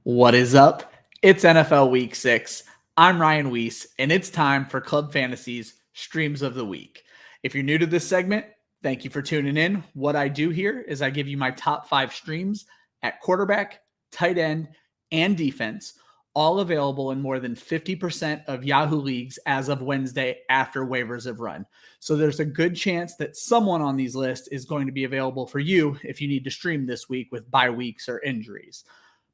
What is up? It's NFL Week 6. I'm Ryan Weisse, and it's time for Club Fantasy's Streams of the Week. If you're new to this segment, thank you for tuning in. What I do here is I give you my top 5 streams at quarterback, tight end, and defense, all available in more than 50% of Yahoo leagues as of Wednesday after waivers have run. So there's a good chance that someone on these lists is going to be available for you if you need to stream this week with bye weeks or injuries.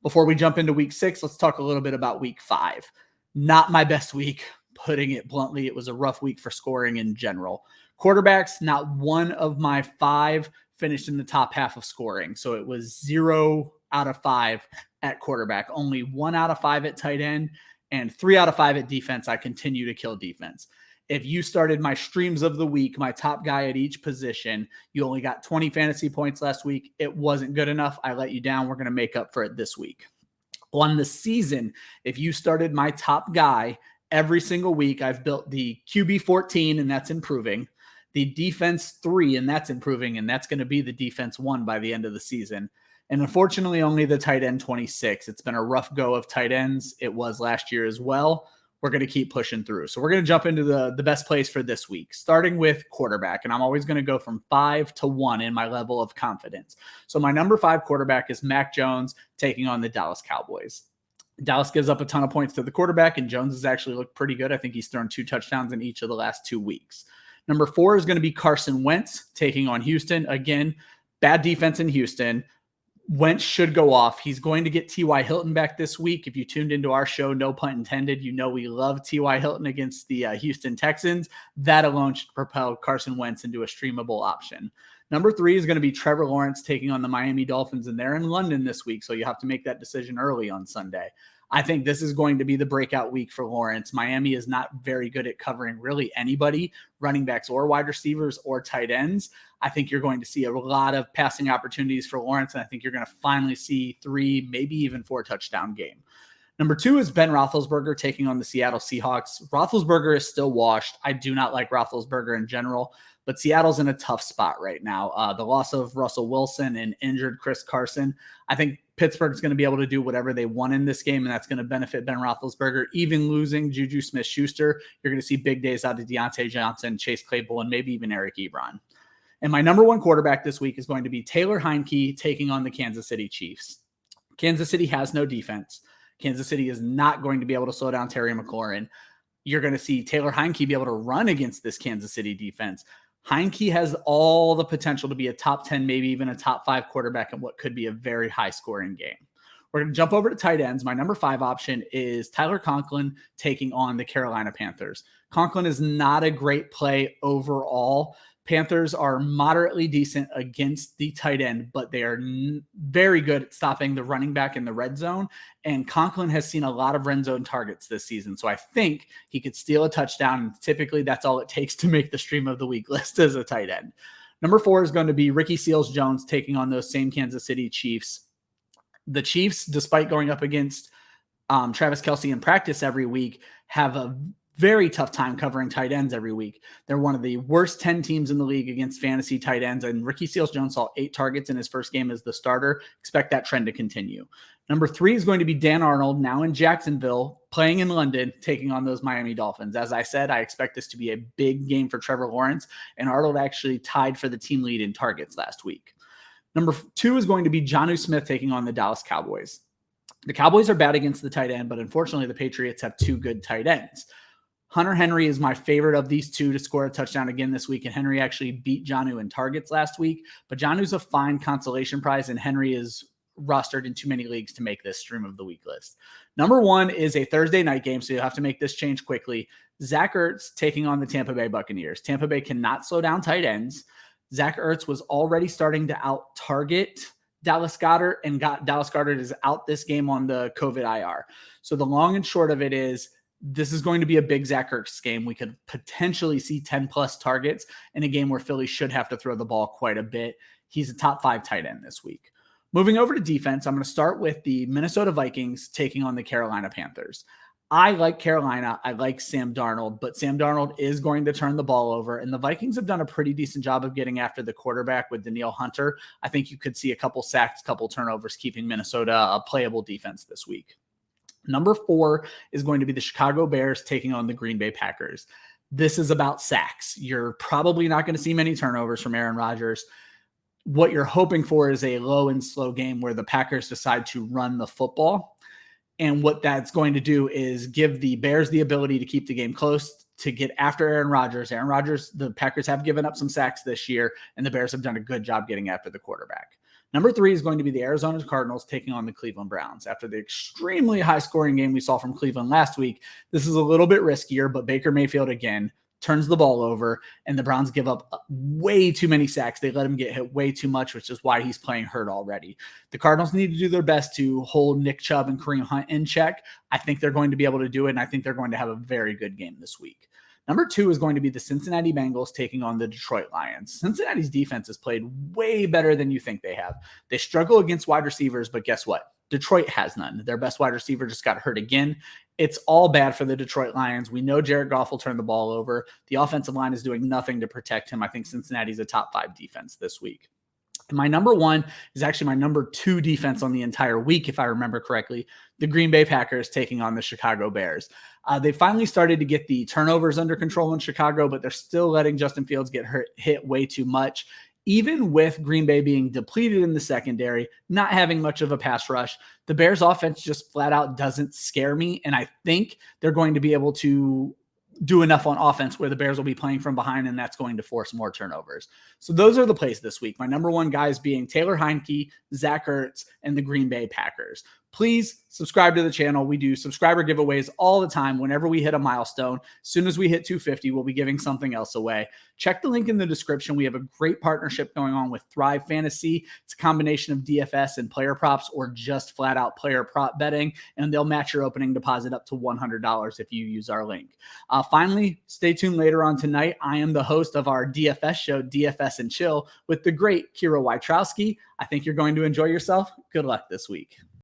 Before we jump into week 6, let's talk a little bit about week 5. Not my best week, putting it bluntly. It was a rough week for scoring in general. Quarterbacks, not one of my 5 finished in the top half of scoring. So it was 0 out of 5 at quarterback, only 1 out of 5 at tight end, and 3 out of 5 at defense. I continue to kill defense. If you started my streams of the week, my top guy at each position, you only got 20 fantasy points last week. It wasn't good enough. I let you down. We're going to make up for it this week. On the season, if you started my top guy every single week, I've built the QB 14, and that's improving. The defense 3, and that's improving, and that's going to be the defense 1 by the end of the season. And unfortunately, only the tight end 26. It's been a rough go of tight ends. It was last year as well. We're going to keep pushing through. So we're going to jump into the best plays for this week, starting with quarterback. And I'm always going to go from 5 to 1 in my level of confidence. So my number 5 quarterback is Mac Jones taking on the Dallas Cowboys. Dallas gives up a ton of points to the quarterback, and Jones has actually looked pretty good. I think he's thrown 2 touchdowns in each of the last 2 weeks. Number 4 is going to be Carson Wentz taking on Houston. Again, bad defense in Houston. Wentz should go off. He's going to get T.Y. Hilton back this week. If you tuned into our show, No Punt Intended, you know we love T.Y. Hilton against the Houston Texans. That alone should propel Carson Wentz into a streamable option. Number 3 is going to be Trevor Lawrence taking on the Miami Dolphins, and they're in London this week, so you have to make that decision early on Sunday. I think this is going to be the breakout week for Lawrence. Miami is not very good at covering really anybody, running backs or wide receivers or tight ends. I think you're going to see a lot of passing opportunities for Lawrence, and I think you're going to finally see 3, maybe even 4 touchdown game. Number 2 is Ben Roethlisberger taking on the Seattle Seahawks. Roethlisberger is still washed. I do not like Roethlisberger in general, but Seattle's in a tough spot right now. The loss of Russell Wilson and injured Chris Carson. I think Pittsburgh's going to be able to do whatever they want in this game, and that's going to benefit Ben Roethlisberger. Even losing Juju Smith-Schuster, you're going to see big days out of Deontay Johnson, Chase Claypool, and maybe even Eric Ebron. And my number 1 quarterback this week is going to be Taylor Hineke taking on the Kansas City Chiefs. Kansas City has no defense. Kansas City is not going to be able to slow down Terry McLaurin. You're going to see Taylor Hineke be able to run against this Kansas City defense. Hineke has all the potential to be a top 10, maybe even a top 5 quarterback in what could be a very high-scoring game. We're going to jump over to tight ends. My number 5 option is Tyler Conklin taking on the Carolina Panthers. Conklin is not a great play overall. Panthers are moderately decent against the tight end, but they are very good at stopping the running back in the red zone. And Conklin has seen a lot of red zone targets this season. So I think he could steal a touchdown. And typically that's all it takes to make the stream of the week list as a tight end. Number 4 is going to be Ricky Seals-Jones taking on those same Kansas City Chiefs. The Chiefs, despite going up against Travis Kelce in practice every week, have a very tough time covering tight ends every week. They're one of the worst 10 teams in the league against fantasy tight ends, and Ricky Seals-Jones saw 8 targets in his first game as the starter. Expect that trend to continue. Number 3 is going to be Dan Arnold, now in Jacksonville, playing in London, taking on those Miami Dolphins. As I said, I expect this to be a big game for Trevor Lawrence, and Arnold actually tied for the team lead in targets last week. Number 2 is going to be Jonnu Smith taking on the Dallas Cowboys. The Cowboys are bad against the tight end, but unfortunately the Patriots have 2 good tight ends. Hunter Henry is my favorite of these 2 to score a touchdown again this week, and Henry actually beat Jonnu in targets last week. But Jonnu's a fine consolation prize, and Henry is rostered in too many leagues to make this stream of the week list. Number 1 is a Thursday night game, so you'll have to make this change quickly. Zach Ertz taking on the Tampa Bay Buccaneers. Tampa Bay cannot slow down tight ends. Zach Ertz was already starting to out-target Dallas Goedert, and Dallas Goedert is out this game on the COVID IR. So the long and short of it is, this is going to be a big Zach Ertz game. We could potentially see 10-plus targets in a game where Philly should have to throw the ball quite a bit. He's a top 5 tight end this week. Moving over to defense, I'm going to start with the Minnesota Vikings taking on the Carolina Panthers. I like Carolina. I like Sam Darnold, but Sam Darnold is going to turn the ball over, and the Vikings have done a pretty decent job of getting after the quarterback with Danielle Hunter. I think you could see a couple sacks, couple turnovers, keeping Minnesota a playable defense this week. Number 4 is going to be the Chicago Bears taking on the Green Bay Packers. This is about sacks. You're probably not going to see many turnovers from Aaron Rodgers. What you're hoping for is a low and slow game where the Packers decide to run the football. And what that's going to do is give the Bears the ability to keep the game close, to get after Aaron Rodgers. Aaron Rodgers, the Packers have given up some sacks this year, and the Bears have done a good job getting after the quarterback. Number 3 is going to be the Arizona Cardinals taking on the Cleveland Browns. After the extremely high-scoring game we saw from Cleveland last week, this is a little bit riskier, but Baker Mayfield, again, turns the ball over, and the Browns give up way too many sacks. They let him get hit way too much, which is why he's playing hurt already. The Cardinals need to do their best to hold Nick Chubb and Kareem Hunt in check. I think they're going to be able to do it, and I think they're going to have a very good game this week. Number 2 is going to be the Cincinnati Bengals taking on the Detroit Lions. Cincinnati's defense has played way better than you think they have. They struggle against wide receivers, but guess what? Detroit has none. Their best wide receiver just got hurt again. It's all bad for the Detroit Lions. We know Jared Goff will turn the ball over. The offensive line is doing nothing to protect him. I think Cincinnati's a top 5 defense this week. And my number 1 is actually my number 2 defense on the entire week, if I remember correctly, the Green Bay Packers taking on the Chicago Bears. They finally started to get the turnovers under control in Chicago, but they're still letting Justin Fields get hit way too much. Even with Green Bay being depleted in the secondary, not having much of a pass rush, the Bears offense just flat out doesn't scare me. And I think they're going to be able to do enough on offense where the Bears will be playing from behind, and that's going to force more turnovers. So those are the plays this week. My number 1 guys being Taylor Hineke, Zach Ertz, and the Green Bay Packers. Please subscribe to the channel. We do subscriber giveaways all the time whenever we hit a milestone. As soon as we hit 250, we'll be giving something else away. Check the link in the description. We have a great partnership going on with Thrive Fantasy. It's a combination of DFS and player props, or just flat out player prop betting, and they'll match your opening deposit up to $100 if you use our link. Finally, stay tuned later on tonight. I am the host of our DFS show, DFS and Chill, with the great Kira Wojtrowski. I think you're going to enjoy yourself. Good luck this week.